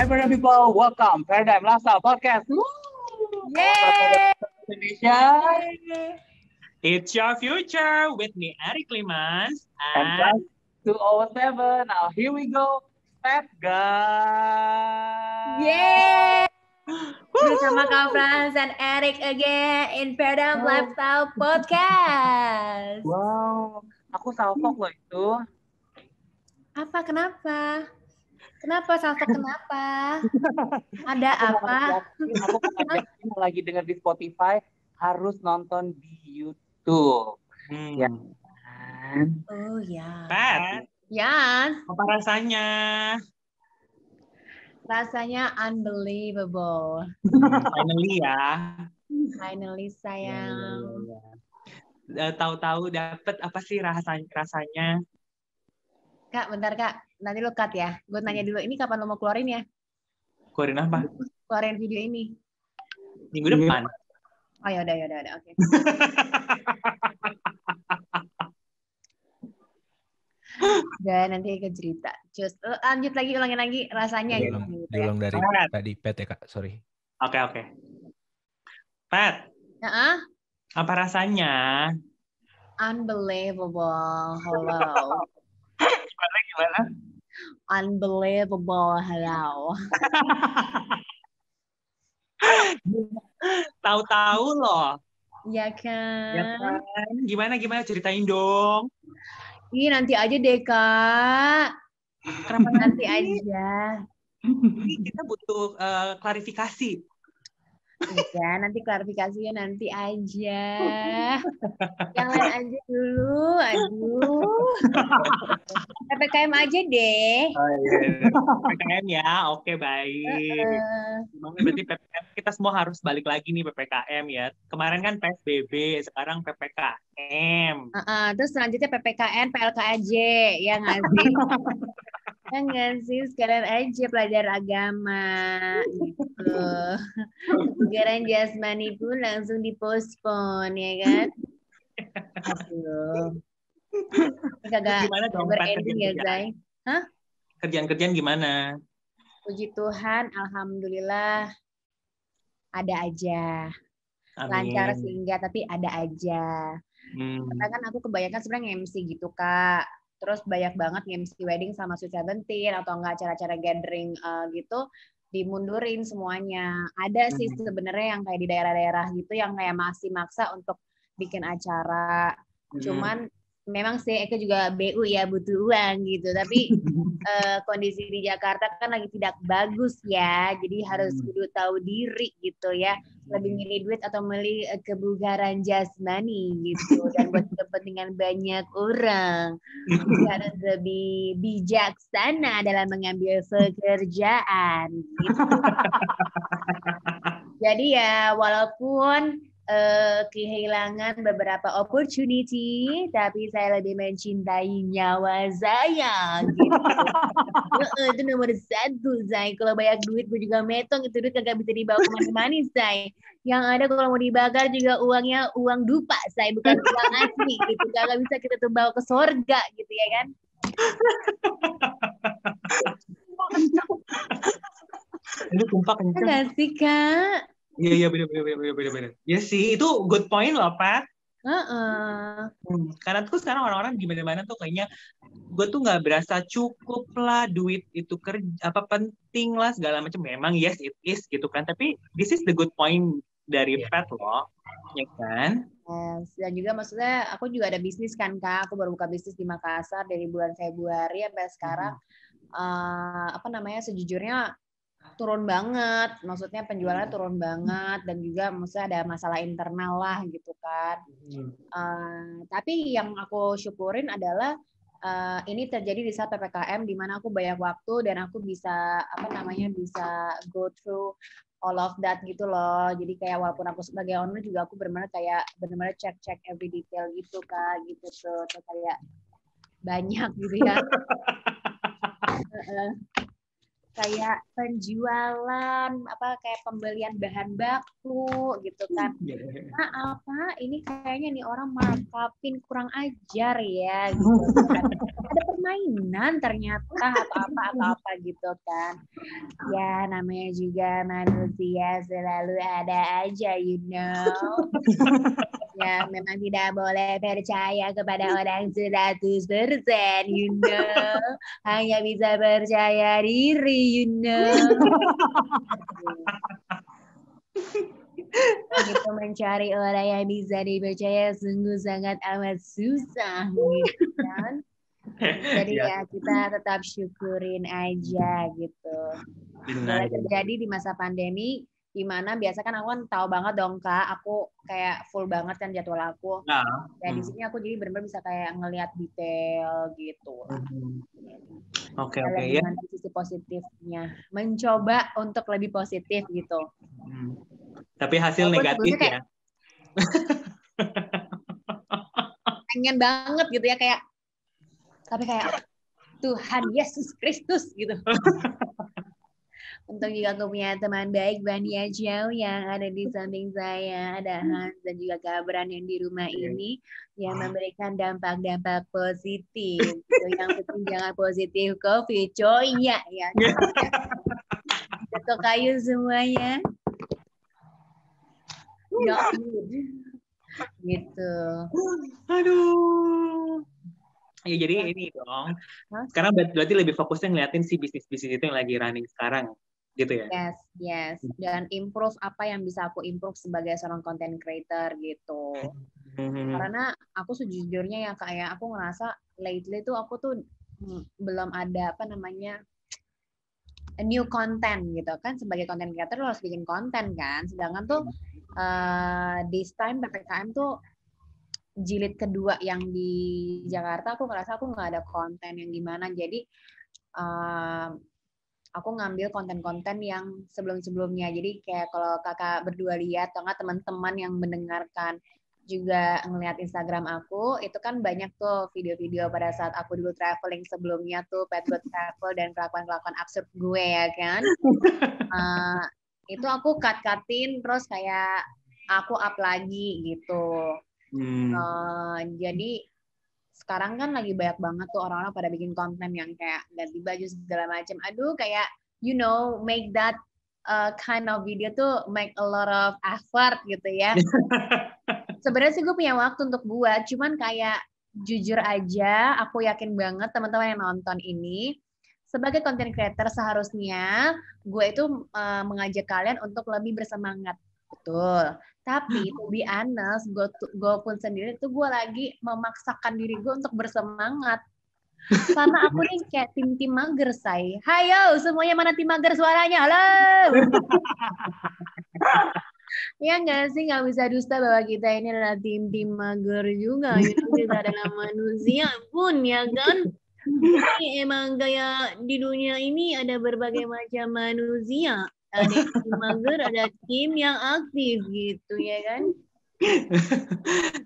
Hi, Paradigm people. Welcome, Paradigm Lifestyle Podcast. Yay! Indonesia. It's your future with me, Eric Limans. And that's 207. Now, here we go. Pet guys. Yay! Bersama Kak Frans dan Eric again in Paradigm Lifestyle Podcast. Wow, aku salfok loh itu. Apa? Kenapa? Kenapa salfok? Kenapa? Ada apa? Aku pengajakin lagi dengar di Spotify harus nonton di YouTube. Ya kan? Oh ya. Pat, Yes. apa rasanya? Rasanya unbelievable. Finally ya. Finally sayang. Tahu-tahu dapet apa sih rasanya? Kak, bentar Kak. Nanti lu cut ya. Gue nanya dulu, ini kapan lo mau keluarin ya? Keluarin apa? Keluarin video ini. Minggu depan. Oh ya udah, oke. Dan nanti ke cerita. Just lanjut lagi, ulangin lagi rasanya gitu. Diulang dari tadi Pet ya Kak, sorry. Oke. Pat, apa rasanya? Unbelievable. Hello. Gimana? Unbelievable. Hello. Tahu-tahu loh. Ya Ya kan? kan? Gimana ceritain dong. Ih, nanti aja deh, Kak. Kenapa Nanti aja. Kita butuh klarifikasi. Ya, nanti klarifikasinya nanti aja. Yang lain aja dulu. Aduh. PPKM aja deh. Oh, iya. PPKM ya, oke baik. Berarti PPKM kita semua harus balik lagi nih PPKM ya. Kemarin kan PSBB, sekarang PPKM. Terus selanjutnya PPKN, PLKAJ, ya nggak sih? Ya nggak sih, sekalian aja pelajar agama gitu. Kebugaran jasmani pun langsung dipospon, ya kan? Aduh. Ini kagak berending ya, Zai? Hah? Kerjaan gimana? Puji Tuhan, alhamdulillah ada aja. Amin. Lancar sih enggak, tapi ada aja. Karena kan aku kebanyakan sebenarnya MC gitu, Kak. Terus banyak banget MC wedding sama Sweet Seventeen atau enggak acara-acara gathering gitu dimundurin semuanya. Ada sih sebenarnya yang kayak di daerah-daerah gitu yang kayak masih maksa untuk bikin acara. Cuman memang sih Eka juga BU ya butuh uang gitu. Tapi kondisi di Jakarta kan lagi tidak bagus ya. Jadi harus kudu tahu diri gitu ya. Lebih milih duit atau milih kebugaran jasmani gitu. Dan buat kepentingan banyak orang. Jadi harus lebih bijaksana dalam mengambil pekerjaan gitu. Jadi ya walaupun kehilangan beberapa opportunity, tapi saya lebih mencintai nyawa saya gitu. Itu nomor satu, Zai. Kalau banyak duit gue juga metong, itu duit kagak bisa dibawa kemana-mana, Zai. Yang ada kalau mau dibakar juga uangnya uang dupa, Zai, bukan uang asli gitu. Kagak bisa kita tuh bawa ke surga gitu ya kan. Ini tumpah kenceng. Enggak sih, Kak? Iya benar. Ya sih, itu good point loh, Pat. Karena tuh sekarang orang-orang gimana-mana tuh kayaknya gue tuh nggak berasa cukup lah, duit itu penting lah segala macam. Memang yes it is gitu kan, tapi this is the good point dari Pat loh, ya kan? Yes. Dan juga maksudnya aku juga ada bisnis kan, Kak. Aku baru buka bisnis di Makassar dari bulan Februari sampai sekarang. Sejujurnya turun banget, maksudnya penjualannya turun banget, dan juga maksudnya ada masalah internal lah gitu kan. Tapi yang aku syukurin adalah ini terjadi di saat PPKM di mana aku banyak waktu dan aku bisa bisa go through all of that gitu loh. Jadi kayak walaupun aku sebagai owner juga aku benar-benar cek every detail gitu Kak, gitu tuh. Terus kayak banyak gitu ya. Kayak penjualan kayak pembelian bahan baku gitu kan. Ini kayaknya nih orang markupin kurang ajar ya gitu kan. ada permainan ternyata atau apa gitu kan. Ya namanya juga manusia selalu ada aja, you know. Ya memang tidak boleh percaya kepada orang 100%, you know. Hanya bisa percaya diri, you know. Gitu, mencari orang yang bisa dipercaya sungguh sangat amat susah gitu kan. Jadi ya kita tetap syukurin aja gitu. Boleh terjadi di masa pandemi, di mana biasa kan aku kan tahu banget dong Kak, aku kayak full banget kan jadwal aku. Ya di sini aku jadi benar-benar bisa kayak ngelihat detail gitu. Oke. Dengan sisi positifnya, mencoba untuk lebih positif gitu. Tapi hasil negatif ya. Pengen banget gitu ya kayak, tapi kayak Tuhan Yesus Kristus gitu. Untuk juga aku punya teman baik Bania Jauh yang ada di samping saya, ada Hans dan juga Gabran yang di rumah ini yang memberikan dampak-dampak positif. Yang penting jangan positif COVID, coy ya. Ketok kayu semuanya. Ya, gitu. Aduh. Ya jadi ini dong. Sekarang berarti lebih fokusnya ngeliatin si bisnis-bisnis itu yang lagi running sekarang, gitu ya? Yes. Dan improve apa yang bisa aku improve sebagai seorang content creator gitu. Karena aku sejujurnya ya kayak aku ngerasa lately tuh aku tuh belum ada new content gitu kan. Sebagai content creator lo harus bikin konten kan. Sedangkan tuh this time PPKM tuh jilid kedua yang di Jakarta, aku ngerasa aku nggak ada konten yang gimana. Jadi aku ngambil konten-konten yang sebelum-sebelumnya. Jadi kayak kalau kakak berdua lihat, atau nggak teman-teman yang mendengarkan juga ngelihat Instagram aku, itu kan banyak tuh video-video pada saat aku dulu traveling sebelumnya tuh, Pet Good Travel dan kelakuan-kelakuan absurd gue ya kan. Itu aku cut-cutin terus kayak aku up lagi gitu. Jadi sekarang kan lagi banyak banget tuh orang-orang pada bikin konten yang kayak ganti baju segala macam. Aduh kayak make that kind of video tuh make a lot of effort gitu ya. Sebenarnya sih gue punya waktu untuk buat, cuman kayak jujur aja aku yakin banget teman-teman yang nonton ini sebagai content creator seharusnya gue itu mengajak kalian untuk lebih bersemangat. Betul. Tapi to be honest, gue pun sendiri tuh gue lagi memaksakan diri gue untuk bersemangat. Karena aku nih kayak tim mager, say. Hayo, semuanya mana tim mager suaranya? Halo. Ya nggak sih, nggak bisa dusta bahwa kita ini adalah tim mager juga. Kita adalah manusia pun, ya kan? Jadi emang kayak di dunia ini ada berbagai macam manusia. Ada tim mager, ada tim yang aktif gitu ya kan.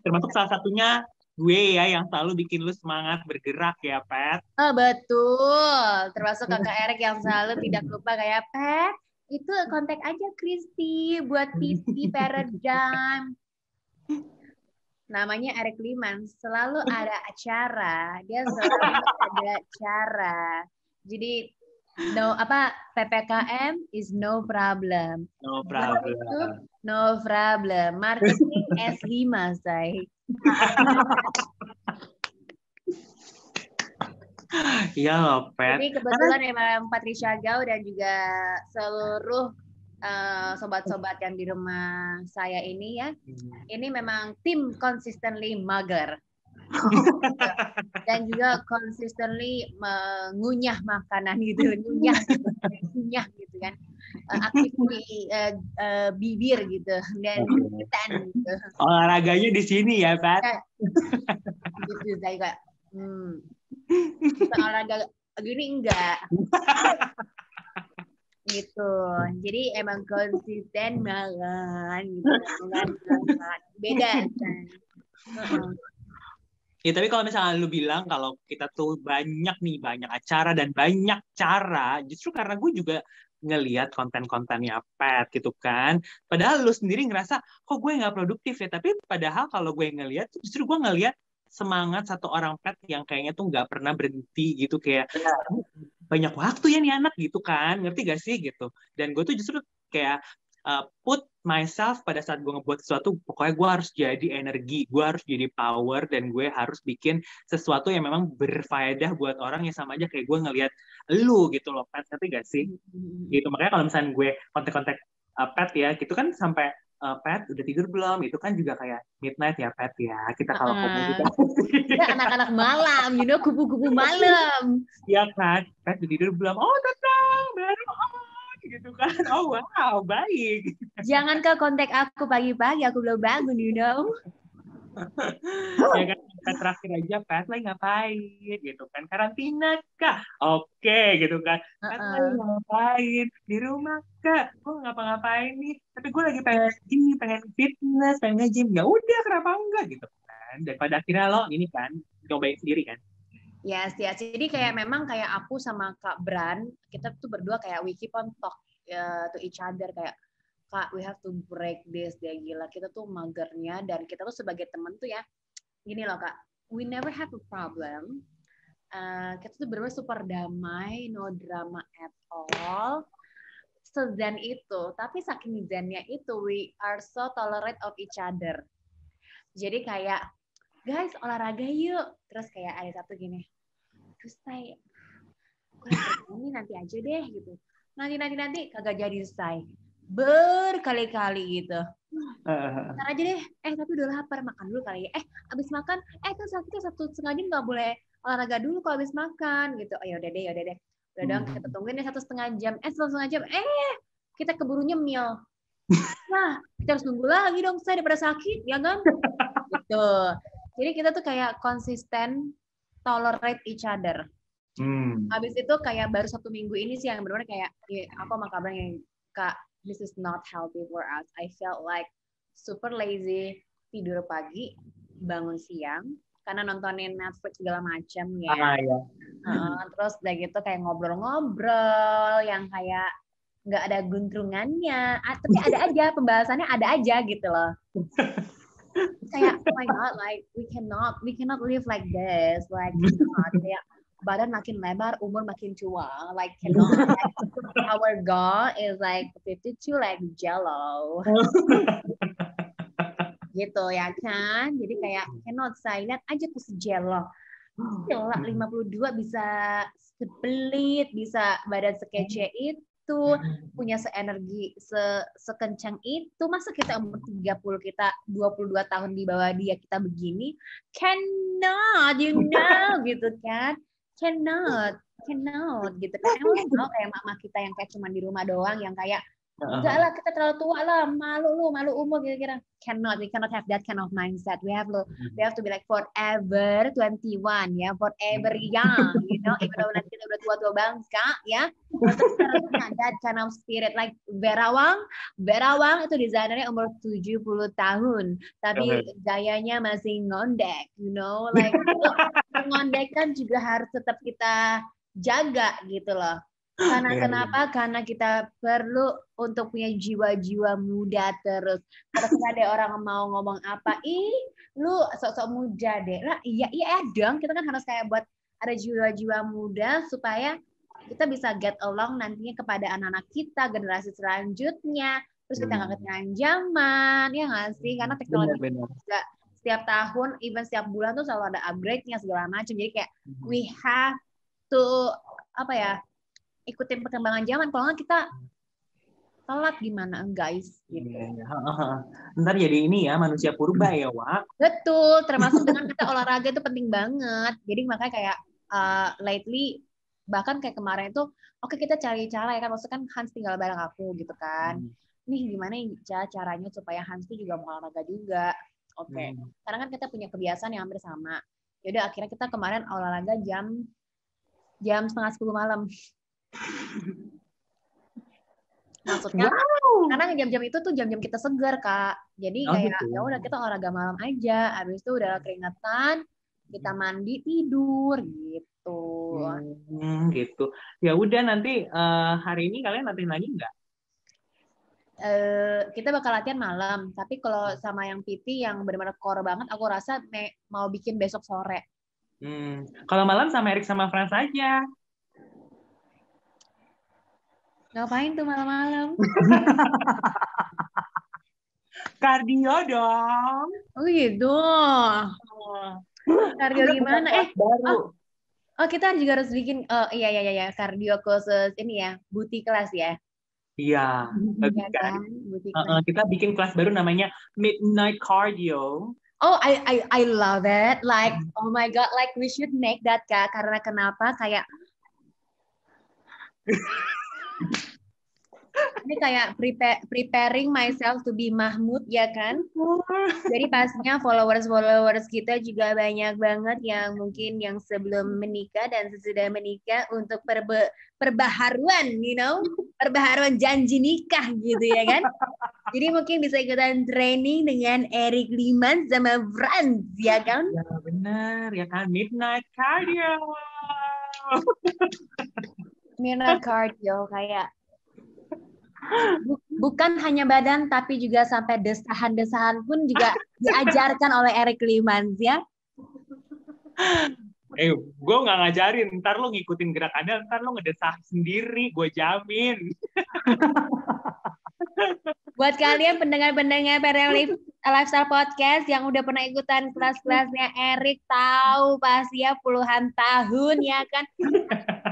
Termasuk salah satunya gue ya yang selalu bikin lu semangat bergerak ya Pet. Betul. Termasuk kakak Erik yang selalu tidak lupa kayak Pet, itu kontak aja Kristi buat PT Paradigm. Namanya Erik Liman, selalu ada acara, dia selalu ada cara. Jadi PPKM is no problem. No problem. YouTube, no problem. Marketing S5, say. Iya loh, Pet. Jadi kebetulan emang Patricia Gau dan juga seluruh sobat-sobat yang di rumah saya ini ya, ini memang tim consistently mager. Dan juga consistently mengunyah makanan gitu, ngunyah gitu kan, aktif di bibir gitu dan gitu. Olahraganya di sini ya Pat. Gitu saya kayak olahraga gini enggak gitu. Jadi emang konsisten banget gitu, beda kan. Ya tapi kalau misalnya lu bilang kalau kita tuh banyak acara dan banyak cara, justru karena gue juga ngelihat konten-kontennya Pat gitu kan. Padahal lu sendiri ngerasa kok gue nggak produktif ya, tapi padahal kalau gue ngelihat justru gue ngelihat semangat satu orang pet yang kayaknya tuh nggak pernah berhenti gitu, kayak banyak waktu ya nih anak gitu kan, ngerti gak sih gitu. Dan gue tuh justru kayak put myself pada saat gue ngebuat sesuatu, pokoknya gue harus jadi energi, gue harus jadi power, dan gue harus bikin sesuatu yang memang berfaedah buat orang yang sama aja kayak gue ngelihat lu gitu loh, pet, ngerti gak sih? Gitu, makanya kalau misalnya gue kontak-kontak pet ya, gitu kan sampai pet udah tidur belum? Itu kan juga kayak midnight ya pet ya. Kita kalau komunikasi. Kita anak-anak malam, kupu-kupu malam. Iya kan, pet udah tidur belum? Oh tenang, baru gitu kan. Oh wow, baik. Jangan ke kontak aku pagi-pagi, aku belum bangun, Ya kan, pet terakhir aja pet lagi ngapain gitu kan, karantina kah? Oke gitu kan. Pet lagi ngapain di rumah kah? Gue ngapa-ngapain nih, tapi gue lagi pengen fitness, pengen nge-gym. Ya udah, kenapa enggak gitu kan, daripada akhirnya lo ini kan cobain sendiri kan. Yes. Jadi kayak memang kayak aku sama Kak Bran, kita tuh berdua kayak we keep on talk to each other, kayak Kak, we have to break this deh, gila. Kita tuh magernya, dan kita tuh sebagai temen tuh ya, gini loh Kak, we never have a problem. Kita tuh bener-bener super damai, no drama at all. Sezen itu, tapi saking zennya itu, we are so tolerant of each other. Jadi kayak, guys olahraga yuk. Terus kayak ada satu gini, terus saya, ini nanti aja deh gitu. Nanti kagak jadi selesai. Berkali-kali gitu. Ntar aja deh, tapi udah lapar, makan dulu kali ya. Abis makan, kan kita 1,5 jam nggak boleh olahraga dulu kalau abis makan gitu. Oh yaudah deh. Udah dong, kita tungguin ya 1,5 jam. 1,5 jam, kita keburu nyemil. Nah, kita harus nunggu lagi dong, saya daripada sakit, ya kan? Gitu. Jadi kita tuh kayak konsisten tolerate each other. Habis itu kayak baru 1 minggu ini sih yang benar-benar kayak aku sama kabar yang Kak, this is not healthy for us. I felt like super lazy, tidur pagi, bangun siang karena nontonin Netflix segala macam ya. Iya. Terus udah gitu kayak ngobrol-ngobrol yang kayak nggak ada guntrungannya, tapi ada aja pembahasannya, ada aja gitu loh. Kayak oh my god, like we cannot live like this, like kayak badan makin lebar, umur makin tua, like cannot. Like, our goal is like 52 like jello. Gitu ya kan, jadi kayak cannot, saya lihat aja tuh si jello. Jello 52 bisa sepelit, bisa badan sekece itu, punya seenergi sekencang itu. Masa kita umur 30, kita 22 tahun di bawah dia, kita begini? Cannot, gitu kan. Cannot gitu kan. Emang mau kayak mama kita yang kayak cuma di rumah doang, yang kayak enggak lah, kita terlalu tua lah, malu umur kira-kira. We cannot have that kind of mindset. We have to be like forever 21 ya, forever young, even though nanti kita udah tua-tua bangsa ya. Harus that kind of spirit, like Vera Wang itu desainernya umur 70 tahun, tapi gayanya masih ngondek, like ngondek kan juga harus tetap kita jaga gitu loh. Karena kenapa? Karena kita perlu untuk punya jiwa-jiwa muda terus. Kalau ada orang mau ngomong apa, lu sok-sok muda deh. Lah, iya dong. Kita kan harus kayak buat ada jiwa-jiwa muda supaya kita bisa get along nantinya kepada anak-anak kita, generasi selanjutnya. Terus kita nggak ketinggalan zaman, ya nggak sih? Karena teknologi juga setiap tahun, even setiap bulan tuh selalu ada upgrade-nya segala macam. Jadi kayak we have to ikutin perkembangan zaman. Kalau nggak kita telat gimana guys? Gitu. Ntar jadi ini ya, manusia purba ya, Wak. Betul, termasuk dengan kita olahraga itu penting banget. Jadi makanya kayak lately, bahkan kayak kemarin itu, oke kita cari cara ya kan, maksudnya kan Hans tinggal bareng aku gitu kan. Nih gimana caranya supaya Hans tuh juga mau olahraga juga. Oke. Karena kan kita punya kebiasaan yang hampir sama. Yaudah akhirnya kita kemarin olahraga jam 9:30 malam. Maksudnya karena jam-jam itu tuh jam-jam kita segar Kak, jadi kayak ya udah kita olahraga malam aja, habis itu udah keringetan, kita mandi tidur gitu. Gitu ya udah, nanti hari ini kalian latihan lagi nggak? kita bakal latihan malam. Tapi kalau sama yang PT yang benar-benar core banget, aku rasa mau bikin besok sore. Kalau malam sama Erik sama Frans aja. Ngapain tuh malam-malam? Kardio dong. Oh gitu. Kardio gimana? Baru. Oh kita juga harus bikin. Iya. Kardio khusus ini ya, booty class ya. Iya. Ya kan? Booty class. Kita bikin kelas baru namanya Midnight Cardio. Oh, I love it. Like, oh my God, like we should make that, Kak. Karena kenapa? Kayak ini kayak preparing myself to be Mahmud, ya kan? Jadi pastinya followers kita juga banyak banget yang mungkin yang sebelum menikah dan sesudah menikah untuk perbaharuan, perbaharuan janji nikah gitu ya kan? Jadi mungkin bisa ikutan training dengan Erik Liman sama Frans, ya kan? Ya benar, ya kan? Midnight Cardio. Midnight Cardio kayak bukan hanya badan tapi juga sampai desahan-desahan pun juga diajarkan oleh Erik Liman ya. Gue nggak ngajarin, ntar lo ngikutin gerakannya, ntar lo ngedesah sendiri, gue jamin. Buat kalian pendengar-pendengar Perel Lifestyle Podcast yang udah pernah ikutan kelas-kelasnya Erik, tahu pasti ya puluhan tahun ya kan.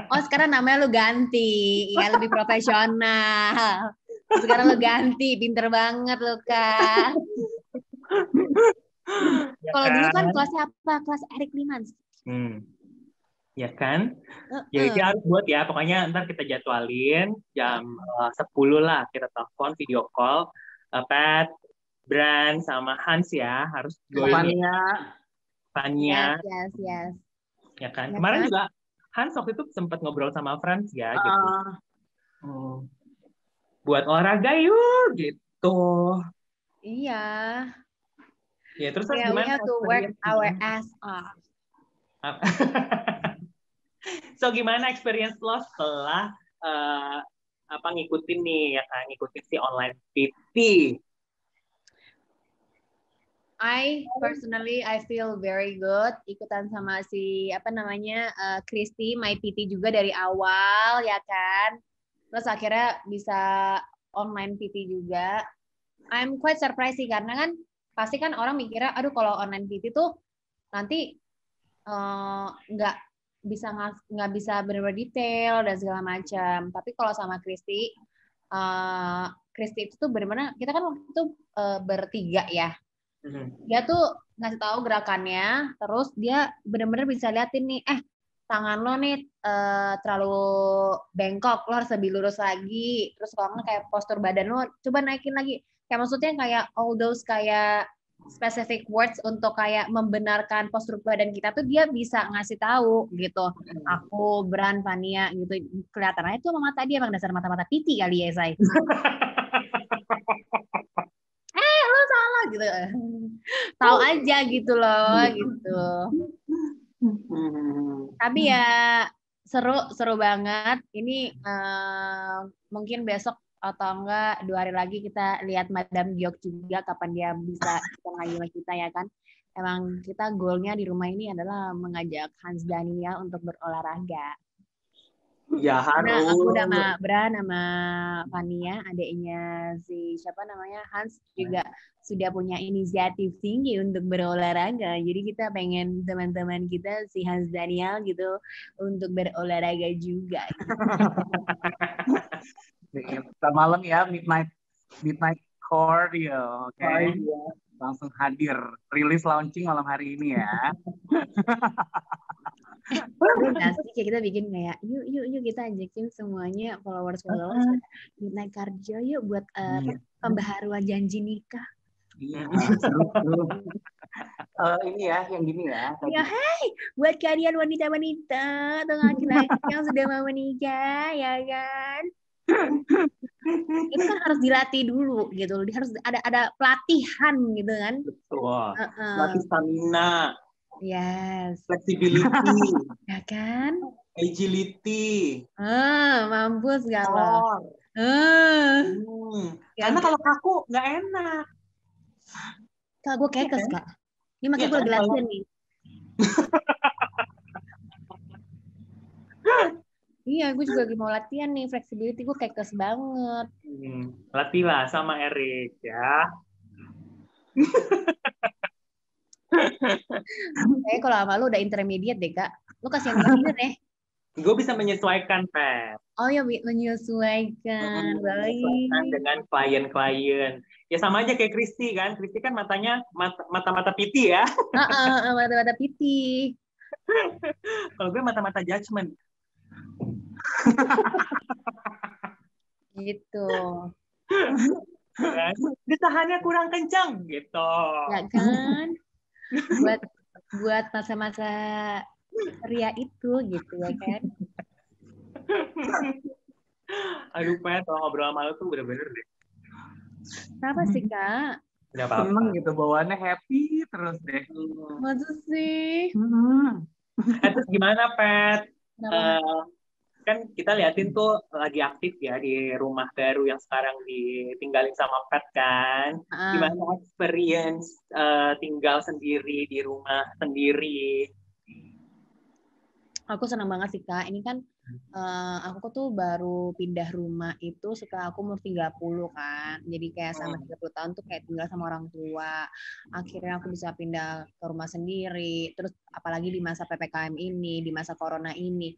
Oh sekarang namanya lu ganti, ya lebih profesional. Sekarang lu ganti, pinter banget lu Kak. Ya kalau dulu kan kelasnya apa? Kelas Erik Liman. Ya kan? Ya itu harus buat ya, pokoknya ntar kita jadwalin jam 10 lah, kita telepon video call. Pat, Bran, sama Hans ya, harus join Fania. Yes. Ya kan? Kemarin juga Hans waktu itu sempat ngobrol sama Frans ya gitu. Buat olahraga yuk gitu. Iya. Ya terus gimana? We have to work our ass off. So gimana experience lo setelah ngikutin nih ya kan, ngikutin si online PT? I feel very good ikutan sama si Christy, my PT juga dari awal ya kan. Terus akhirnya bisa online PT juga. I'm quite surprised sih karena kan pasti kan orang mikirnya aduh kalau online PT tuh nanti nggak bisa benar-benar detail dan segala macam. Tapi kalau sama Christy itu tuh benar-benar kita kan waktu itu bertiga ya. Dia tuh ngasih tahu gerakannya, terus dia benar-benar bisa liatin nih, tangan lo nih terlalu bengkok, lo harus lebih lurus lagi. Terus kalau nggak kayak postur badan lo, coba naikin lagi. Kayak maksudnya kayak all those kayak specific words untuk kayak membenarkan postur badan kita tuh dia bisa ngasih tahu gitu. Aku, Bran, Fania gitu. Kelihatannya itu sama mata dia emang dasar mata-mata titi kali ya, Say. Lo salah gitu. Tahu aja gitu loh gitu. Tapi ya seru banget. Ini mungkin besok atau enggak 2 hari lagi kita lihat Madam Giok juga kapan dia bisa lagi sama kita ya kan. Emang kita goalnya di rumah ini adalah mengajak Hans Daniel untuk berolahraga. Ya harus. Nah, aku udah sama Bran sama Fania, adiknya si siapa namanya Hans juga sudah punya inisiatif tinggi untuk berolahraga. Jadi kita pengen teman-teman kita si Hans Daniel gitu untuk berolahraga juga. Kita malam ya midnight cardio, oke? Langsung hadir, rilis launching malam hari ini ya. Nanti kita bikin kayak yuk kita ajakin semuanya followers midnight cardio yuk buat pembaharuan janji nikah. Iya. Ini ya yang gini ya. Ya buat kalian wanita-wanita atau laki-laki yang sudah mau menikah ya kan. Itu kan harus dilatih dulu gitu. Harus ada pelatihan gitu kan. Betul. Latih stamina. Yes. Flexibility. Ya kan? Agility. Mampus gak lo? Core. Karena kalau kaku nggak enak. Kak, gue kekes, Kak. Ini makanya gue lagi latihan nih. Iya, gue juga lagi mau latihan nih. Flexibility gue kekes banget. Latihlah sama Erik ya. Kayaknya kalau sama lu udah intermediate deh, Kak. Lu kasih yang bener deh. Gue bisa menyesuaikan, Pat. Oh ya, menyesuaikan. Baik. Dengan klien-klien. Ya sama aja kayak Kristi kan. Kristi kan matanya mata-mata piti ya. Mata-mata piti. Kalau gue mata-mata judgment. Gitu. Ditahannya kurang kencang gitu. Ya kan? Buat masa-masa ria itu gitu ya kan. Aduh, Pat, kalau ngobrol sama lu tuh bener-bener deh. Kenapa sih, Kak? Seneng gitu, bawaannya happy terus deh. Masa sih? Terus gimana, Pat? Kan kita liatin tuh lagi aktif ya di rumah baru yang sekarang ditinggalin sama Pat kan. Gimana experience tinggal sendiri di rumah sendiri? Aku senang banget sih, Kak. Ini kan aku tuh baru pindah rumah itu setelah aku umur 30 kan. Jadi kayak sama 30 tahun tuh kayak tinggal sama orang tua. Akhirnya aku bisa pindah ke rumah sendiri. Terus apalagi di masa PPKM ini, di masa corona ini.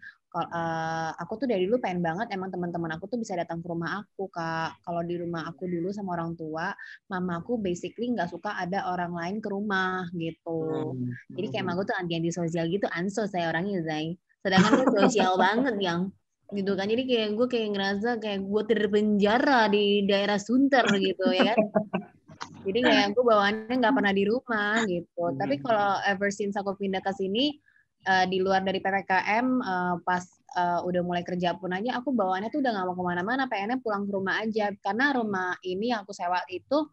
Aku tuh dari dulu pengen banget emang teman-teman aku tuh bisa datang ke rumah aku, Kak. Kalau di rumah aku dulu sama orang tua, mamaku basically nggak suka ada orang lain ke rumah gitu. Jadi kayak mamaku tuh anti sosial gitu, ansos saya orangnya, Zai. Sedangkan gue sosial banget yang gitu kan. Jadi kayak gue kayak ngerasa kayak gue terpenjara di daerah Sunter gitu ya kan. Jadi kayak gue bawaannya nggak pernah di rumah gitu. Tapi kalau ever since aku pindah ke sini, di luar dari PPKM, pas udah mulai kerja pun aja, aku bawaannya tuh udah nggak mau kemana-mana, pengennya pulang ke rumah aja. Karena rumah ini yang aku sewa itu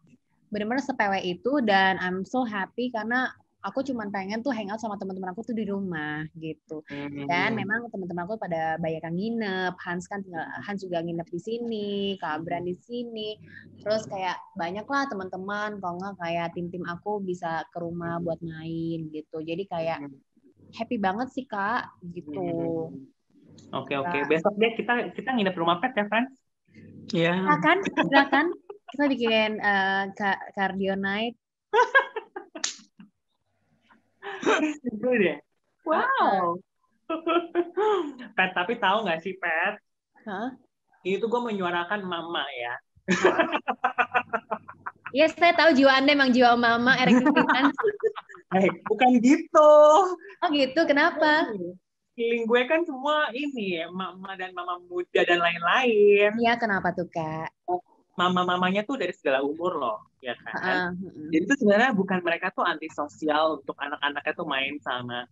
benar-benar sepewe itu, dan I'm so happy karena aku cuma pengen tuh hangout sama teman-teman aku tuh di rumah gitu. Dan memang teman-teman aku pada banyak yang nginep. Hans juga nginep di sini, Kak Bran di sini. Terus kayak banyak lah teman-teman, kalau nggak kayak tim-tim aku bisa ke rumah buat main gitu. Jadi kayak happy banget sih, Kak, gitu. Oke. Besok deh kita nginep rumah Pet ya, Frans? Iya. Silakan. Kita bikin cardio night. Itu deh. Wow. Pet, tapi tahu nggak sih, Pet? Ini tuh gue menyuarakan mama ya. Iya, saya tahu jiwa Anda emang jiwa mama, Erik kan. Bukan gitu. Oh gitu, kenapa? Feeling gue kan semua ini ya, mama dan mama muda dan lain-lain. Iya, kenapa tuh, Kak? Mama-mamanya tuh dari segala umur loh, ya kan? Jadi itu sebenarnya bukan mereka tuh antisosial untuk anak-anaknya tuh main sama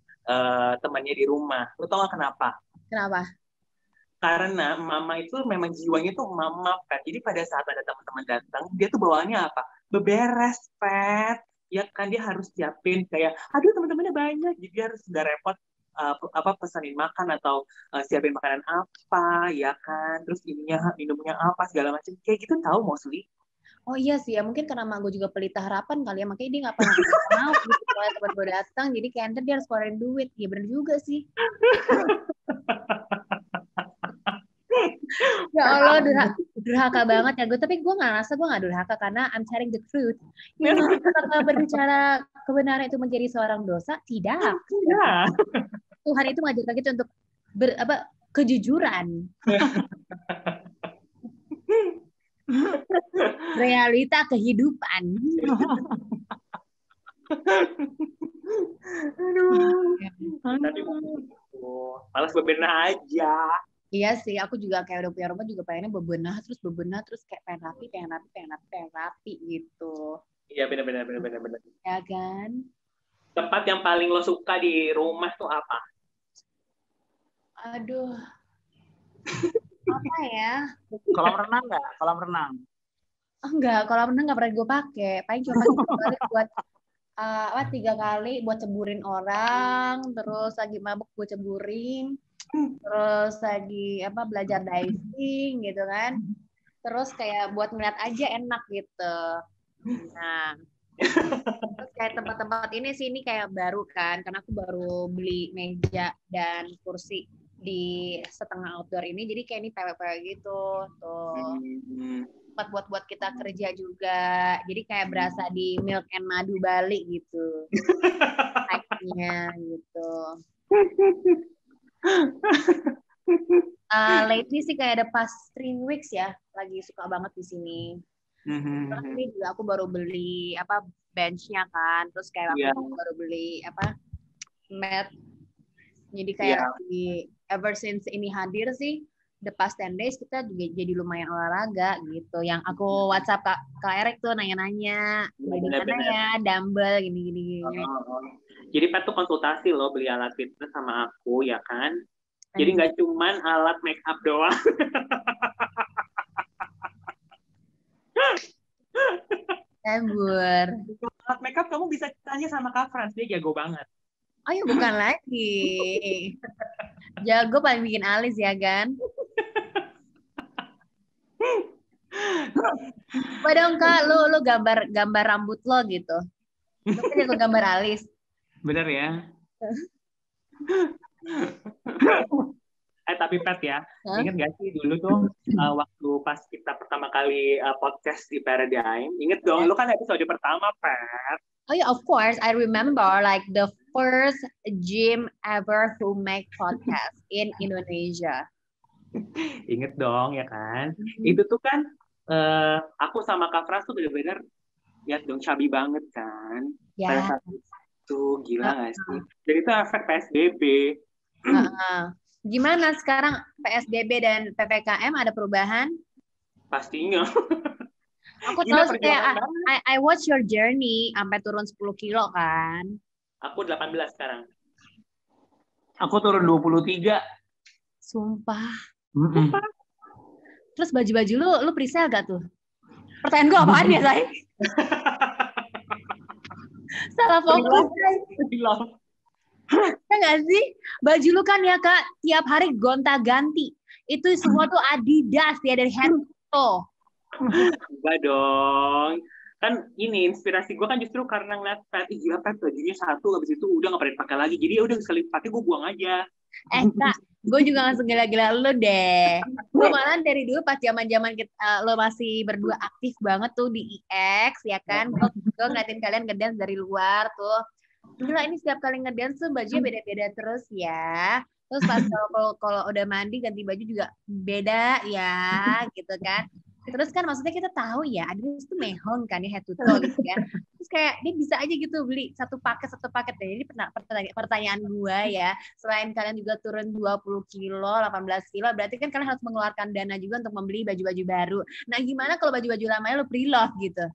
temannya di rumah. Lo tau gak kenapa? Kenapa? Karena mama itu memang jiwanya tuh mama, Pet. Jadi pada saat ada teman-teman datang, dia tuh bawaannya apa? Beberes, Pet. Ya kan, dia harus siapin kayak, aduh teman-temannya banyak, jadi dia harus udah repot pesanin makan atau siapin makanan apa, ya kan, terus minumnya apa segala macam kayak gitu, tahu mostly. Oh iya sih ya, mungkin karena mak gue juga pelita harapan kali ya, makanya dia nggak pernah mau gitu kalau teman gue datang, jadi kayak nanti dia harus keluarin duit. Ya benar juga sih. Ya Allah, durhaka banget ya gue. Tapi gue nggak ngerasa gue nggak durhaka karena I'm telling the truth. Yang apakah berbicara kebenaran itu menjadi seorang dosa? Tidak. Tuhan itu mengajarkan kita untuk kejujuran. Realita kehidupan. Malas bebenah aja. Iya sih, aku juga kayak udah punya rumah juga pengennya bebenah terus kayak pengen rapi gitu. Iya, benar. Ya kan? Tempat yang paling lo suka di rumah tuh apa? Aduh. Apa ya? Kolam renang nggak? Kolam renang. Enggak, kolam renang nggak pernah gue pakai. Paling cuma pakai buat 3 kali buat ceburin orang, terus lagi mabuk gue ceburin. terus lagi belajar diving gitu kan. Terus kayak buat ngeliat aja enak gitu. Nah, terus kayak tempat-tempat ini sih, ini kayak baru kan, karena aku baru beli meja dan kursi di setengah outdoor ini, jadi kayak ini PW gitu tuh. Tempat buat kita kerja juga, jadi kayak berasa di Milk and Madu Bali gitu. Hype-nya gitu. Lately sih kayak ada past 3 weeks ya, lagi suka banget di sini. Terus ini juga aku baru beli bench-nya kan, terus kayak aku baru beli mat. Jadi kayak lagi ever since ini hadir sih, the past 10 days kita juga jadi lumayan olahraga gitu. Yang aku WhatsApp Kak Erik tuh nanya-nanya, beli mana ya, dumbbell gini-gini. Jadi Pat tuh konsultasi loh beli alat fitness sama aku ya kan. Jadi nggak cuman alat make up doang. Kabur. Alat make up kamu bisa tanya sama Kak Frans, dia jago banget. Oh ya bukan lagi. Jago paling bikin alis ya kan. Coba dong Kak, lu gambar rambut lo gitu. Lu kan jago gambar alis. Bener ya. Tapi Pat ya, ingat gak sih dulu tuh waktu pas kita pertama kali podcast di Paradigm, inget dong, lu kan episode pertama Pat. Oh yeah, of course, I remember like the first gym ever who make podcast in Indonesia. Inget dong ya kan, itu tuh kan aku sama Kak Frans tuh bener-bener lihat dong chubby banget kan. Pada saat itu gila gak sih? Jadi itu efek PSBB. Gimana sekarang PSBB dan PPKM ada perubahan? Pastinya. Aku tahu kayak I watch your journey sampai turun 10 kilo kan. Aku 18 sekarang. Aku turun 23. Sumpah. Terus baju-baju lu presale gak tuh? Pertanyaan gue apaan ya, Say? Salah fokus. Ya nggak sih? Baju lu kan ya Kak, tiap hari gonta-ganti. Itu semua tuh Adidas ya, dari head to toe. Enggak dong. Kan ini inspirasi gue kan justru karena ngeliat Pat, gila Pat bajunya satu, habis itu udah nggak pernah dipakai lagi. Jadi ya udah sekali pakai gue buang aja. Kak, gue juga langsung gila-gila lu deh. Gue malah dari dulu pas zaman-zaman lo masih berdua aktif banget tuh di EX ya kan. Gue ngeliatin kalian ngedance dari luar tuh. Gila, ini setiap kali ngedance tuh bajunya beda-beda terus ya. Terus pas kalau udah mandi ganti baju juga beda ya gitu kan. Terus kan maksudnya kita tahu ya, Adidas tuh mehong kan ya, head to toe gitu ya. Terus kayak dia bisa aja gitu beli satu paket deh. Jadi pertanyaan gue ya, selain kalian juga turun 20 kilo, 18 kilo, berarti kan kalian harus mengeluarkan dana juga untuk membeli baju-baju baru. Nah gimana kalau baju-baju lamanya lo pre-love gitu?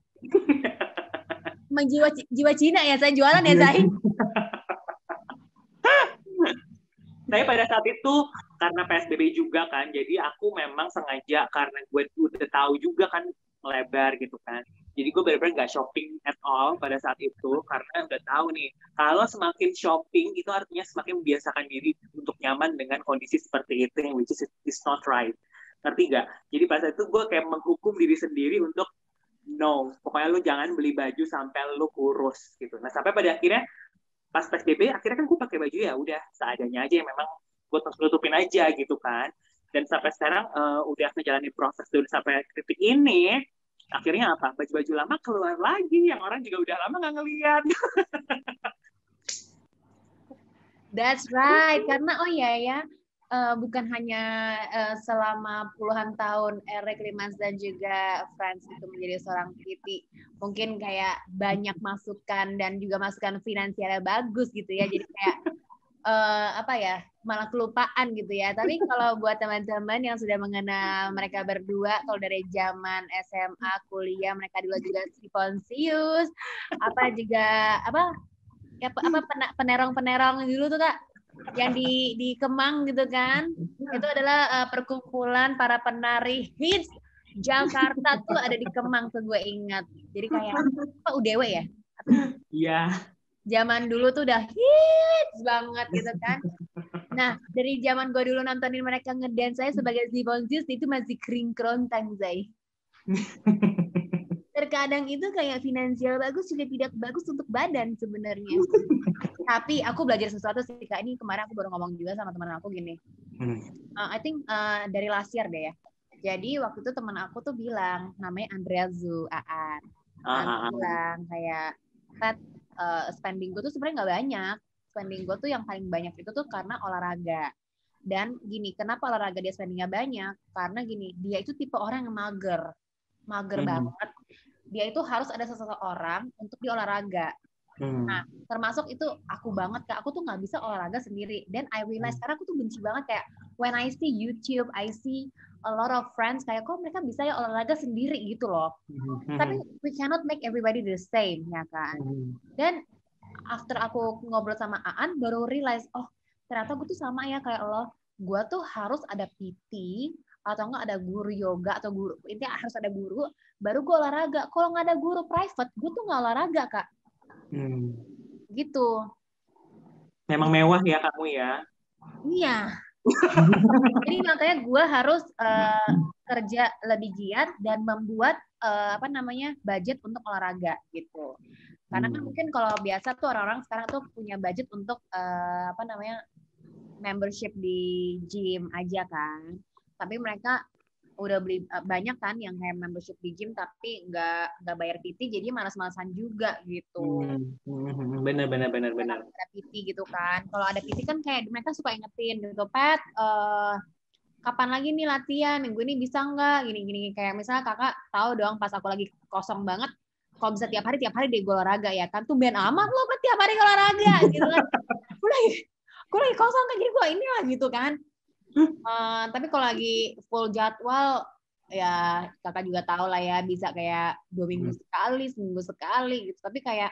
Emang jiwa Cina ya, saya jualan ya, saya. Saya pada saat itu karena PSBB juga kan, jadi aku memang sengaja karena gue udah tahu juga kan melebar gitu kan. Jadi gue benar-benar nggak shopping at all pada saat itu karena udah tahu nih kalau semakin shopping itu artinya semakin membiasakan diri untuk nyaman dengan kondisi seperti itu yang which is not right. Ngerti nggak? Jadi pada saat itu gue kayak menghukum diri sendiri untuk no, pokoknya lu jangan beli baju sampai lu kurus gitu. Nah sampai pada akhirnya pas PSBB akhirnya kan gue pakai baju ya udah seadanya aja yang memang gue tutupin aja gitu kan. Dan sampai sekarang udah ngejalanin proses dulu sampai titik ini, akhirnya apa? Baju-baju lama keluar lagi yang orang juga udah lama nggak ngeliat. That's right, karena bukan hanya selama puluhan tahun Erik Limas dan juga Frans itu menjadi seorang PT, mungkin kayak banyak masukan dan juga masukan finansialnya bagus gitu ya, jadi kayak malah kelupaan gitu ya. Tapi kalau buat teman-teman yang sudah mengenal mereka berdua, kalau dari zaman SMA, kuliah, mereka dulu juga Siponsius, penerong-penerong dulu tuh Kak, yang di Kemang gitu kan, itu adalah perkumpulan para penari hits Jakarta tuh ada di Kemang tuh gue ingat. Jadi kayak UDW ya? Iya. Zaman dulu tuh udah hits banget gitu kan. Nah, dari zaman gue dulu nontonin mereka ngedance saya sebagai Zibonzius itu masih kering kerontang, Zai. Terkadang itu kayak finansial bagus juga tidak bagus untuk badan sebenarnya. Tapi aku belajar sesuatu sih, Kak. Ini kemarin aku baru ngomong juga sama teman aku gini. I think dari last year deh ya. Jadi waktu itu teman aku tuh bilang, namanya Andrea Zu Aan. Bilang kayak, Pat, spending gue tuh sebenarnya nggak banyak. Spending gue tuh yang paling banyak itu tuh karena olahraga. Dan gini, kenapa olahraga dia spendingnya banyak? Karena gini, dia itu tipe orang yang mager banget. Dia itu harus ada seseorang untuk di olahraga. Nah, termasuk itu aku banget, Kak. Aku tuh nggak bisa olahraga sendiri. Dan I realize sekarang aku tuh benci banget kayak when I see YouTube, I see a lot of friends kayak kok mereka bisa ya olahraga sendiri gitu loh. Tapi we cannot make everybody the same, ya kan? Dan after aku ngobrol sama Aan, baru realize, oh ternyata gue tuh sama ya kayak lo. Gue tuh harus ada PT, atau enggak ada guru yoga, atau guru, intinya harus ada guru, baru gue olahraga. Kalau nggak ada guru private, gue tuh nggak olahraga, Kak. Gitu. Memang mewah ya kamu ya. Iya. Jadi makanya gue harus kerja lebih giat dan membuat budget untuk olahraga gitu. Karena kan mungkin kalau biasa tuh orang-orang sekarang tuh punya budget untuk membership di gym aja kan. Tapi mereka udah beli banyak kan yang kayak membership di gym tapi nggak bayar PT, jadi malas-malasan juga gitu. Bener. Ada PT gitu kan. Kalau ada PT kan kayak mereka suka ingetin gitu, Pat, kapan lagi nih latihan? Minggu ini bisa nggak? Gini. Kayak misalnya kakak tahu dong pas aku lagi kosong banget, kalau bisa tiap hari deh gue olahraga ya kan. Tumben amat lo Pat tiap hari olahraga gitu kan. Gue lagi kosong kayak gini, gue inilah gitu kan. Tapi kalau lagi full jadwal ya kakak juga tahu lah ya, bisa kayak 2 minggu sekali, seminggu sekali gitu. Tapi kayak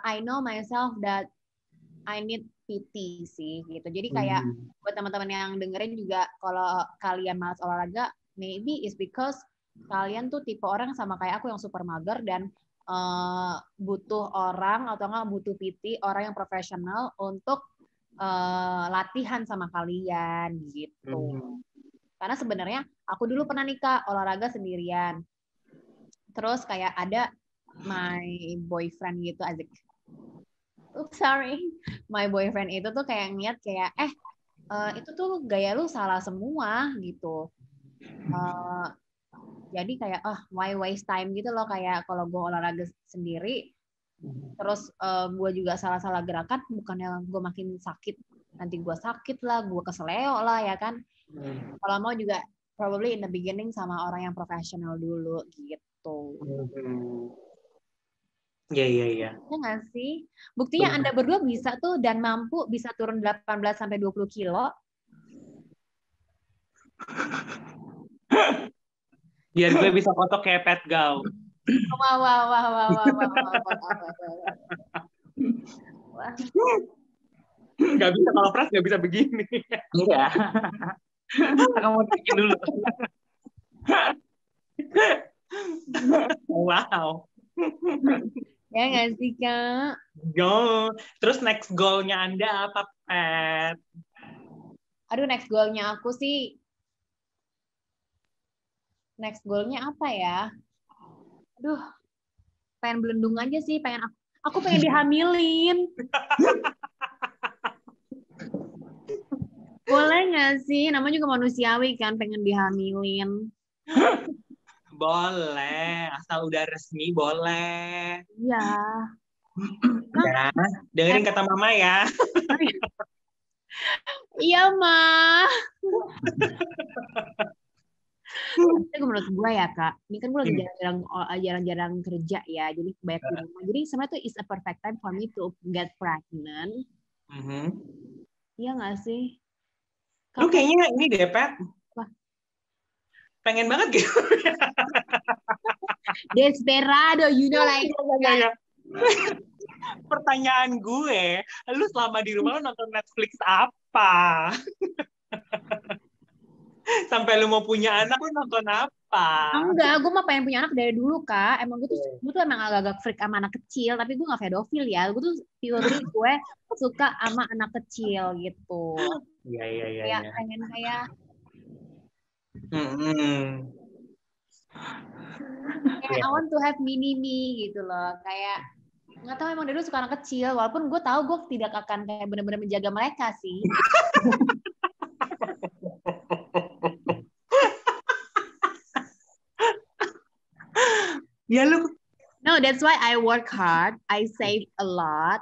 I know myself that I need PT sih gitu. Jadi kayak buat teman-teman yang dengerin juga, kalau kalian malas olahraga, maybe is because kalian tuh tipe orang sama kayak aku yang super mager dan butuh orang atau nggak butuh PT, orang yang profesional untuk latihan sama kalian gitu. Karena sebenarnya aku dulu pernah Kak olahraga sendirian. Terus kayak ada my boyfriend gitu, Azik. My boyfriend itu tuh kayak ngeliat kayak itu tuh gaya lu salah semua gitu. Jadi kayak why waste time gitu loh, kayak kalau gue olahraga sendiri terus gue juga salah-salah gerakan, bukannya gue makin sakit, nanti gue sakit lah, gue keseleo lah ya kan. Kalau mau juga probably in the beginning sama orang yang profesional dulu gitu. Iya. Ya nggak sih? Buktinya Anda berdua bisa tuh dan mampu bisa turun 18-20 kilo. Biar gue bisa foto kayak Pat Gao. Wah. Gak bisa kalau pras, gak bisa begini. Iya. Kamu bikin dulu. Wow. Ya nggak sih, Kak? Go. Terus next goal-nya Anda apa, Pat? Aduh, next goal-nya aku sih. Next goal-nya apa ya? Aduh, pengen belendung aja sih, aku pengen dihamilin. Boleh nggak sih? Namanya juga manusiawi kan, pengen dihamilin. Boleh, asal udah resmi boleh. Iya. Ya, dengerin kata mama ya. Iya, Ma. Tapi menurut gue ya, Kak, ini kan gue lagi jarang-jarang kerja ya, jadi banyak di rumah. Jadi sebenarnya tuh is a perfect time for me to get pregnant. Iya nggak sih? Lu kayaknya ini deh, Pat. Pengen banget gitu. Desperado, you know like. Pertanyaan gue, lu selama di rumah lu nonton Netflix apa? Sampai lu mau punya anak, lu nonton apa? Enggak, gue mah pengen punya anak dari dulu, Kak. Emang gue tuh emang agak-agak freak sama anak kecil, tapi gue gak pedofil ya. Gue tuh purely gue suka sama anak kecil gitu. Iya. Kayak pengen kayak I want to have mini me gitu loh. Kayak nggak tahu emang dari dulu suka anak kecil, walaupun gue tahu gue tidak akan kayak benar-benar menjaga mereka sih. Ya lu. No, that's why I work hard. I save a lot,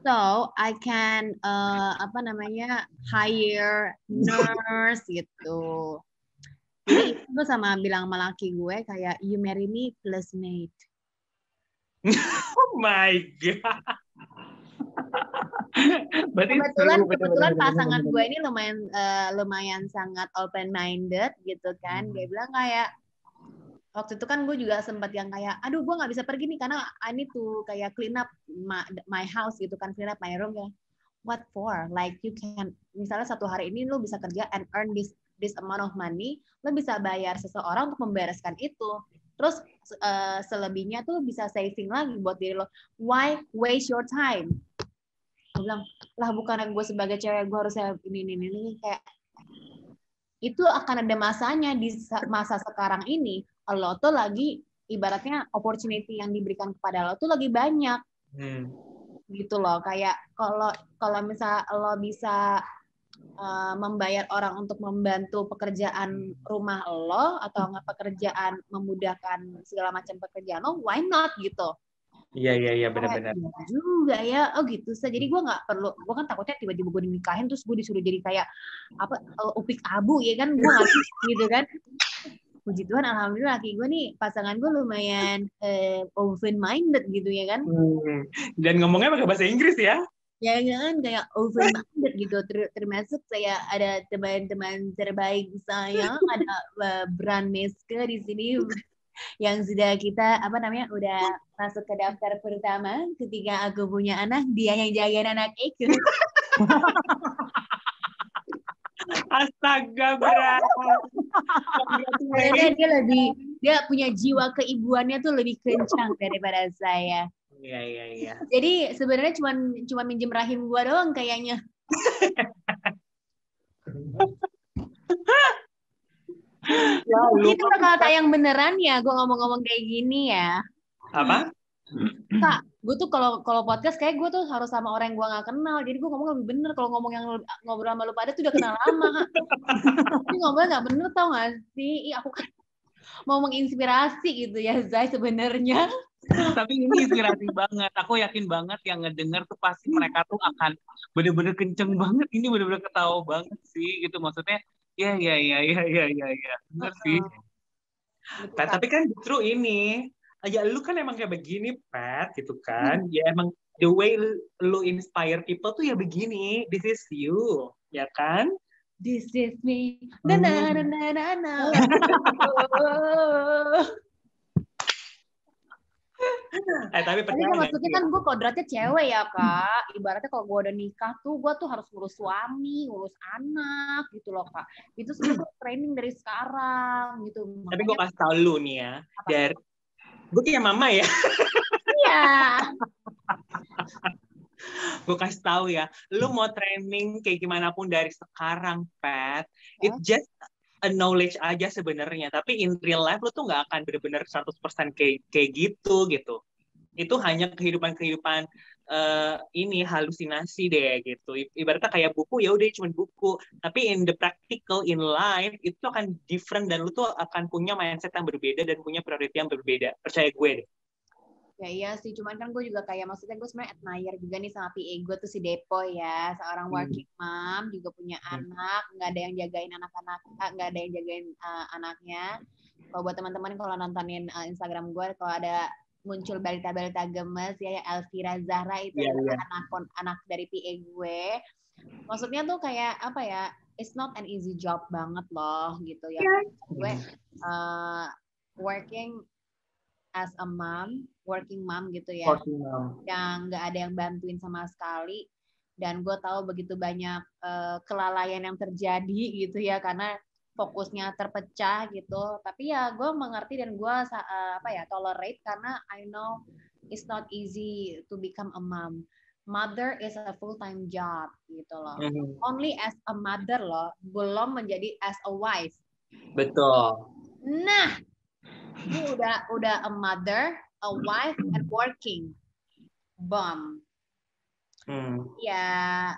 so I can hire nurse gitu. Jadi gue sama bilang sama laki gue kayak you marry me plus maid. Oh my god. Kebetulan pasangan gue ini lumayan sangat open minded gitu kan. Dia bilang kayak waktu itu kan gue juga sempat yang kayak aduh gue nggak bisa pergi nih karena I need to kayak clean up my house gitu kan, clean up my room ya. What for? Like you can misalnya satu hari ini lo bisa kerja and earn this amount of money, lo bisa bayar seseorang untuk membereskan itu. Terus selebihnya tuh bisa saving lagi buat diri lo. Why waste your time? Gue bilang, lah bukan gue sebagai cewek gue harusnya ini kayak itu akan ada masanya di masa sekarang ini. Lo tuh lagi ibaratnya opportunity yang diberikan kepada lo tuh lagi banyak. Gitu loh, kayak kalau misal lo bisa membayar orang untuk membantu pekerjaan rumah lo atau nggak pekerjaan memudahkan segala macam pekerjaan lo, why not gitu. Iya benar-benar. Juga ya, oh gitu. Jadi gue nggak perlu, gue kan takutnya tiba-tiba gue dinikahin terus gue disuruh jadi kayak apa upik abu ya kan, gue nggak gitu kan. Puji Tuhan, alhamdulillah laki gue nih pasangan gue lumayan open minded gitu ya kan. Dan ngomongnya pakai bahasa Inggris ya? Ya kan kayak open minded gitu. Termasuk saya ada teman-teman terbaik saya, ada brand Meske di sini yang sudah kita udah masuk ke daftar pertama ketika aku punya anak, dia yang jagain anak itu. Astaga, berat. Dia punya jiwa keibuannya tuh lebih kencang daripada saya. Iya. Jadi sebenarnya cuma minjem rahim gua doang kayaknya. Ini bakal tayang beneran ya, gue ngomong-ngomong kayak gini ya. Apa? Kak, gue tuh kalau podcast kayak gue tuh harus sama orang yang gue nggak kenal. Jadi gue ngomong lebih bener. Kalau ngomong yang ngobrol sama lu pada tuh udah kenal lama. Tapi ngobrol nggak bener tau nggak sih? Aku kan mau menginspirasi gitu ya, Zai sebenarnya. Tapi ini inspirasi banget. Aku yakin banget yang ngedenger tuh pasti mereka tuh akan bener-bener kenceng banget. Ini bener-bener ketawa banget sih gitu. Maksudnya ya. Bener sih. Tapi kan justru ini, ya lu kan emang kayak begini, Pat, gitu kan. Ya emang the way lu inspire people tuh ya begini. This is you, ya kan? This is me. Tapi kan maksudnya kan gue kodratnya cewek ya Kak. Ibaratnya kalau gue udah nikah tuh gue tuh harus ngurus suami, ngurus anak gitu loh Kak. Itu sebenarnya training dari sekarang gitu. Tapi gue kasih tau lu nih ya, dari gue kayak mama ya. Iya. Gue kasih tahu ya, lu mau training kayak gimana pun dari sekarang, Pat. It's just a knowledge aja sebenarnya, tapi in real life lu tuh nggak akan benar-benar 100% kayak gitu. Itu hanya kehidupan ini halusinasi deh gitu. Ibaratnya kayak buku ya udah cuma buku, tapi in the practical in life itu akan different dan lu tuh akan punya mindset yang berbeda dan punya priority yang berbeda. Percaya gue deh. Ya iya sih, cuman kan gue juga kayak maksudnya gue sebenarnya admire juga nih sama PA gue tuh si Depo ya, seorang working mom, juga punya anak, nggak ada yang jagain anaknya. Kalau buat teman-teman kalau nontonin Instagram gue, kalau ada muncul balita-balita gemes ya Elvira Zahra itu anak dari PA gue. Maksudnya tuh kayak apa ya? It's not an easy job banget loh gitu ya. Gue working as a mom, working mom gitu ya, yang nggak ada yang bantuin sama sekali, dan gue tahu begitu banyak kelalaian yang terjadi gitu ya, karena fokusnya terpecah gitu. Tapi ya gue mengerti dan gue tolerate karena I know it's not easy to become a mom. Mother is a full-time job gitu loh. Only as a mother loh, belum menjadi as a wife. Betul. Nah, gue udah a mother, a wife, and working. Bom. Ya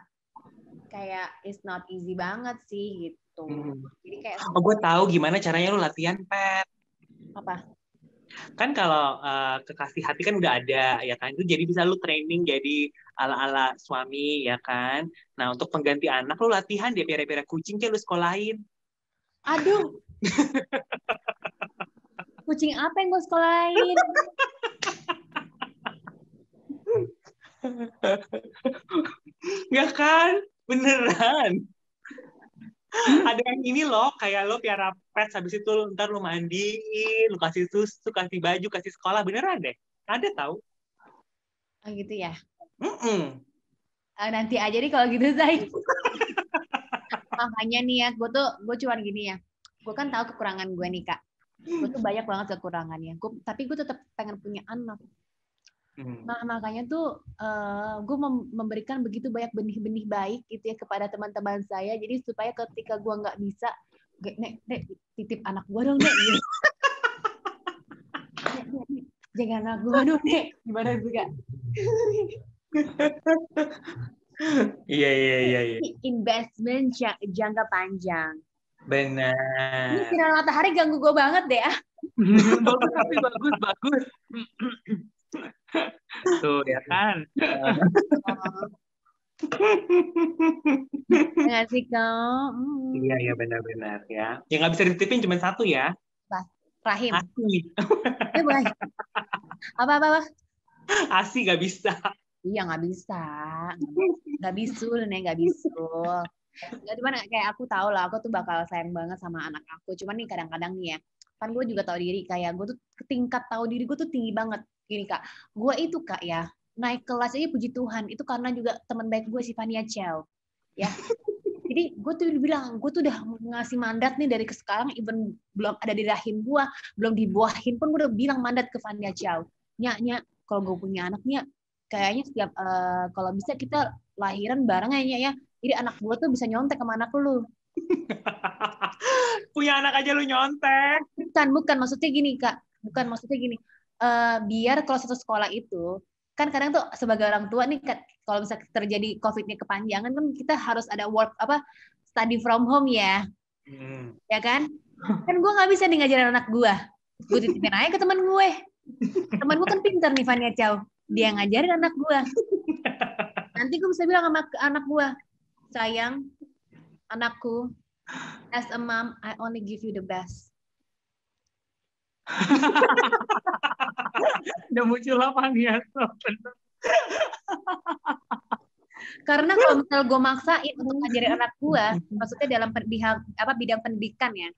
kayak it's not easy banget sih gitu. Jadi kayak gue tahu gimana caranya lu latihan, Pet. Apa? Kan kalau kekasih hati kan udah ada ya kan, itu jadi bisa lu training jadi ala-ala suami ya kan. Nah untuk pengganti anak lu latihan dia piara-piara kucing kayak lu sekolahin. Aduh. Kucing apa yang gue sekolahin? Ya kan, beneran. Ada yang ini loh, kayak lo piara pet, habis itu ntar lo mandiin, lo kasih susu, kasih baju, kasih sekolah, beneran deh. Ada tahu? Oh gitu ya? Nanti aja nih kalau gitu, Zai. Makanya nih ya, gue cuman gini ya. Gue kan tahu kekurangan gue nih, Kak. Gue tuh banyak banget kekurangannya. Tapi gue tetap pengen punya anak. Nah, makanya tuh gue memberikan begitu banyak benih-benih baik gitu ya kepada teman-teman saya. Jadi supaya ketika gue nggak bisa, Nek, titip anak gue dong, Nek. Nek, jaga anak gue dong, Nek. Gimana juga? Iya. Investment jangka panjang. Benar. Ini sinar matahari ganggu gue banget deh ya. Bagus, tapi bagus. Tuh ya kan. Nggak sih kau? Iya benar ya. Yang nggak bisa dititipin cuma satu ya. Rahim. Asi. Ya boleh. Apa? Asi nggak bisa. Iya nggak bisa. Nggak bisul nih, nggak bisul. Nggak, cuman kayak aku tahu lah, aku tuh bakal sayang banget sama anak aku. Cuman nih kadang-kadang nih ya, kan gue juga tahu diri, kayak gue tuh tingkat tahu diri gue tuh tinggi banget. Gini Kak, gue itu Kak ya, naik kelas aja puji Tuhan, itu karena juga teman baik gue si Fania Chow. Ya. Jadi gue tuh bilang, gue tuh udah ngasih mandat nih dari sekarang, even belum ada di rahim gue, belum dibuahin pun gue udah bilang mandat ke Fania Chow. Nya, kalau gue punya anaknya, kayaknya setiap kalau bisa kita lahiran bareng ya. Jadi anak gue tuh bisa nyontek sama anak lu. Punya anak aja lu nyontek. Bukan maksudnya gini Kak. Biar kalau satu sekolah itu, kan kadang tuh sebagai orang tua nih, kalau bisa terjadi COVID-nya kepanjangan kan kita harus ada study from home ya. Ya kan? Kan gue nggak bisa nih ngajarin anak gue. Gue titipin aja ke teman gue. Teman gue kan pintar nih, Fania Chow. Dia ngajarin anak gue. Nanti gue bisa bilang sama anak gue, sayang, anakku, as a mom, I only give you the best. Udah muncul apa nih? Karena kalau misal gue maksain untuk ngajarin anak gue, maksudnya dalam bidang pendidikan ya,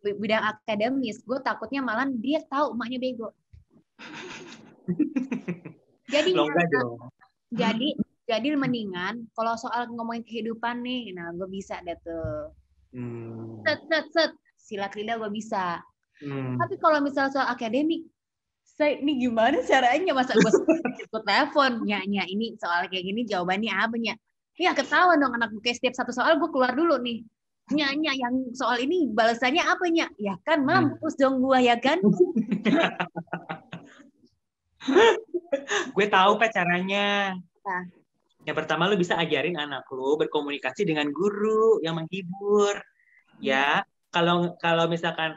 bidang akademis, gue takutnya malah dia tahu emaknya bego. Jadi mendingan kalau soal ngomongin kehidupan nih, nah gue bisa deh tuh. Set, silat lidah gue bisa. Tapi kalau misalnya soal akademik, ini gimana caranya? Masa gue ikut telepon, nya ini soal kayak gini jawabannya apa nya? Ya ketahuan dong anak gue, setiap satu soal gue keluar dulu nih. Nya yang soal ini balasannya apa nya? Ya kan mampus dong gue ya kan? Gue tahu Pak caranya. Nah. Yang pertama lu bisa ajarin anak lu berkomunikasi dengan guru yang menghibur. Ya, kalau misalkan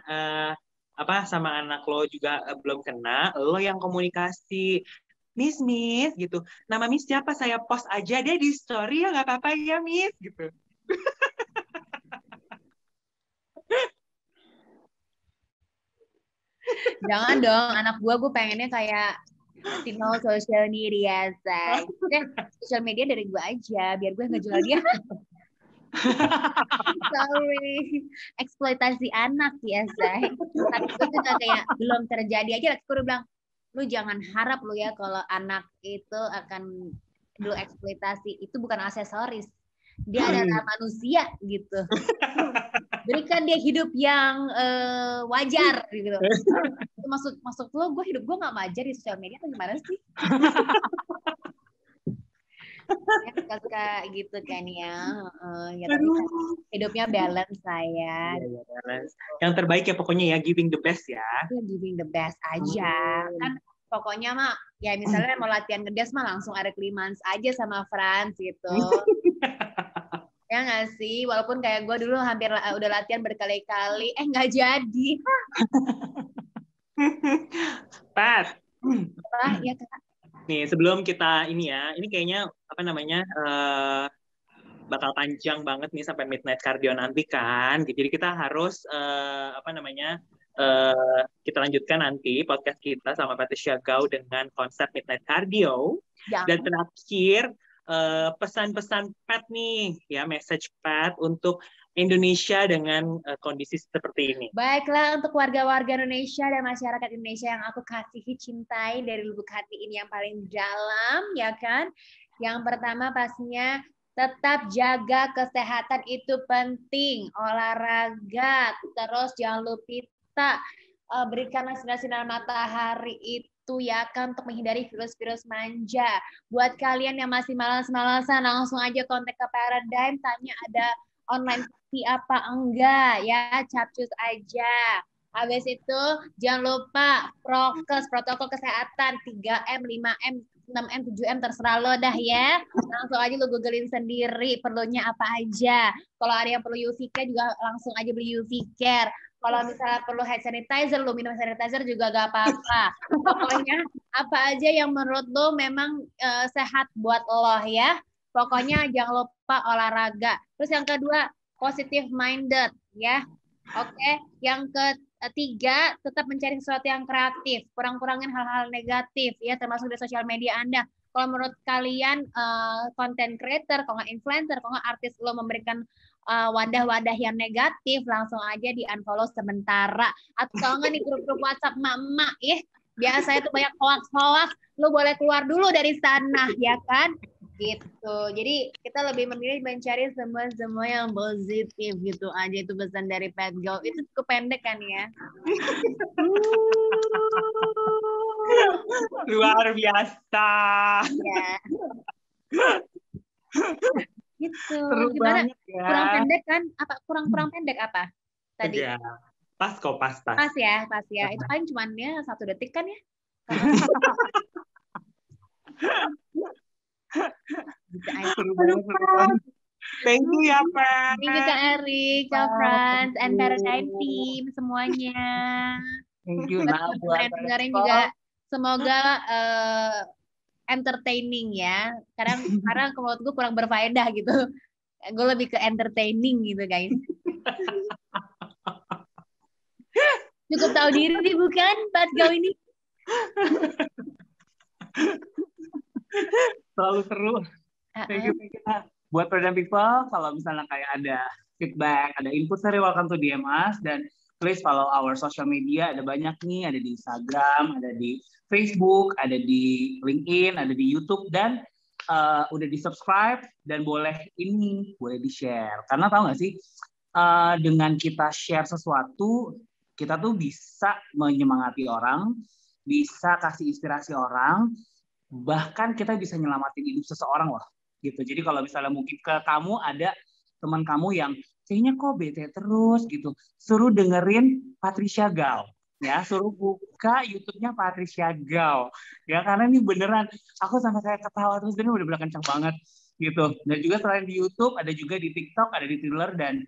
sama anak lo juga belum kena, lo yang komunikasi. Miss gitu. Nama Miss siapa? Saya post aja deh di story ya, nggak apa-apa ya Miss gitu. Jangan dong, anak gue pengennya kayak no social media, say. Social media dari gue aja, biar gue ngejual dia. Sorry, eksploitasi anak ya, say. Tapi gue tuh kayak belum terjadi aja. Gue bilang, lu jangan harap lu ya kalau anak itu akan lu eksploitasi. Itu bukan aksesoris. Dia adalah manusia gitu. Berikan dia hidup yang wajar gitu. Maksud lo gue hidup gue nggak wajar di sosial media atau gimana sih? Suka gitu kan ya. Ya tapi hidupnya balance saya. Iya, balance. Yang terbaik ya pokoknya ya, giving the best ya. Giving the best aja. Kan pokoknya mah ya misalnya mau latihan ngedes mah langsung ada Klimans aja sama Franz gitu. Ya nggak sih? Walaupun kayak gue dulu hampir udah latihan berkali-kali, nggak jadi. Pat. Ya Kak. Nih sebelum kita ini kayaknya bakal panjang banget nih sampai midnight cardio nanti kan. Jadi kita harus kita lanjutkan nanti podcast kita sama Patricia Gao dengan konsep midnight cardio. Ya. Dan terakhir pesan-pesan Pat nih ya, message Pat untuk Indonesia dengan kondisi seperti ini. Baiklah, untuk warga-warga Indonesia dan masyarakat Indonesia yang aku kasihi, cintai dari lubuk hati ini yang paling dalam, ya kan? Yang pertama pastinya tetap jaga kesehatan, itu penting. Olahraga, terus jangan lupa berikanlah sinar-sinar matahari itu ya kan, untuk menghindari virus-virus manja. Buat kalian yang masih malas-malasan, langsung aja kontak ke Paradigm, tanya ada online apa enggak ya, capcus aja. Habis itu jangan lupa prokes, protokol kesehatan 3M, 5M, 6M, 7M, terserah lo dah ya. Langsung aja lo googlein sendiri perlunya apa aja. Kalau ada yang perlu UV care juga langsung aja beli UV care. Kalau misalnya perlu hand sanitizer, lo minum hand sanitizer juga gak apa-apa. Pokoknya apa aja yang menurut lo memang sehat buat lo ya. Pokoknya jangan lupa olahraga. Terus yang kedua, positive minded ya. Oke, yang ketiga, tetap mencari sesuatu yang kreatif, kurang-kurangin hal-hal negatif ya, termasuk di sosial media Anda. Kalau menurut kalian content creator, kalau nggak influencer, kalau nggak artis lo memberikan wadah-wadah yang negatif, langsung aja di unfollow sementara. Atau kalau nggak di grup-grup WhatsApp emak-emak ya, biasanya tuh banyak hoax-hoax, lo boleh keluar dulu dari sana ya kan. Gitu. Jadi kita lebih memilih mencari semua yang positif gitu aja. Itu pesan dari Pat Gao. Itu cukup pendek kan ya? Luar biasa. Ya. Gitu. Seru Gimana? ya. Kurang pendek kan? Apa kurang pendek apa tadi? Ya. Pas kok, pas. Pas ya. Itu paling cuman ya 1 detik kan ya? Seru banget. Thank you ya, Pat. Thank you Kak Erik, Kak Franz, and Paradigm team semuanya. Thank you. Nah, buat dengerin juga semoga entertaining ya. Karena menurut gue kurang berfaedah gitu. Gue lebih ke entertaining gitu guys. Cukup tahu diri bukan Pat Gao ini? Selalu seru. Thank you. Buat Paradigm People, kalau misalnya kayak ada feedback, ada input, saya welcome to DM us, dan please follow our social media. Ada banyak nih, ada di Instagram, ada di Facebook, ada di LinkedIn, ada di YouTube, dan udah di subscribe, dan boleh di share. Karena tahu nggak sih, dengan kita share sesuatu, kita tuh bisa menyemangati orang, bisa kasih inspirasi orang, bahkan kita bisa nyelamatin hidup seseorang loh. Gitu. Jadi kalau misalnya mungkin ke kamu ada teman kamu yang kayaknya kok bete terus gitu, suruh dengerin Patricia Gao ya, suruh buka YouTube-nya Patricia Gao ya, karena ini beneran aku sampai kayak ketawa terus, dan udah kencang banget gitu. Dan juga selain di YouTube ada juga di TikTok, ada di Thriller, dan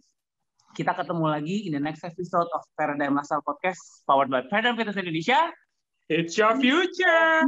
kita ketemu lagi in the next episode of Paradigm Lifestyle Podcast powered by Paradigm Fitness Indonesia. It's your future.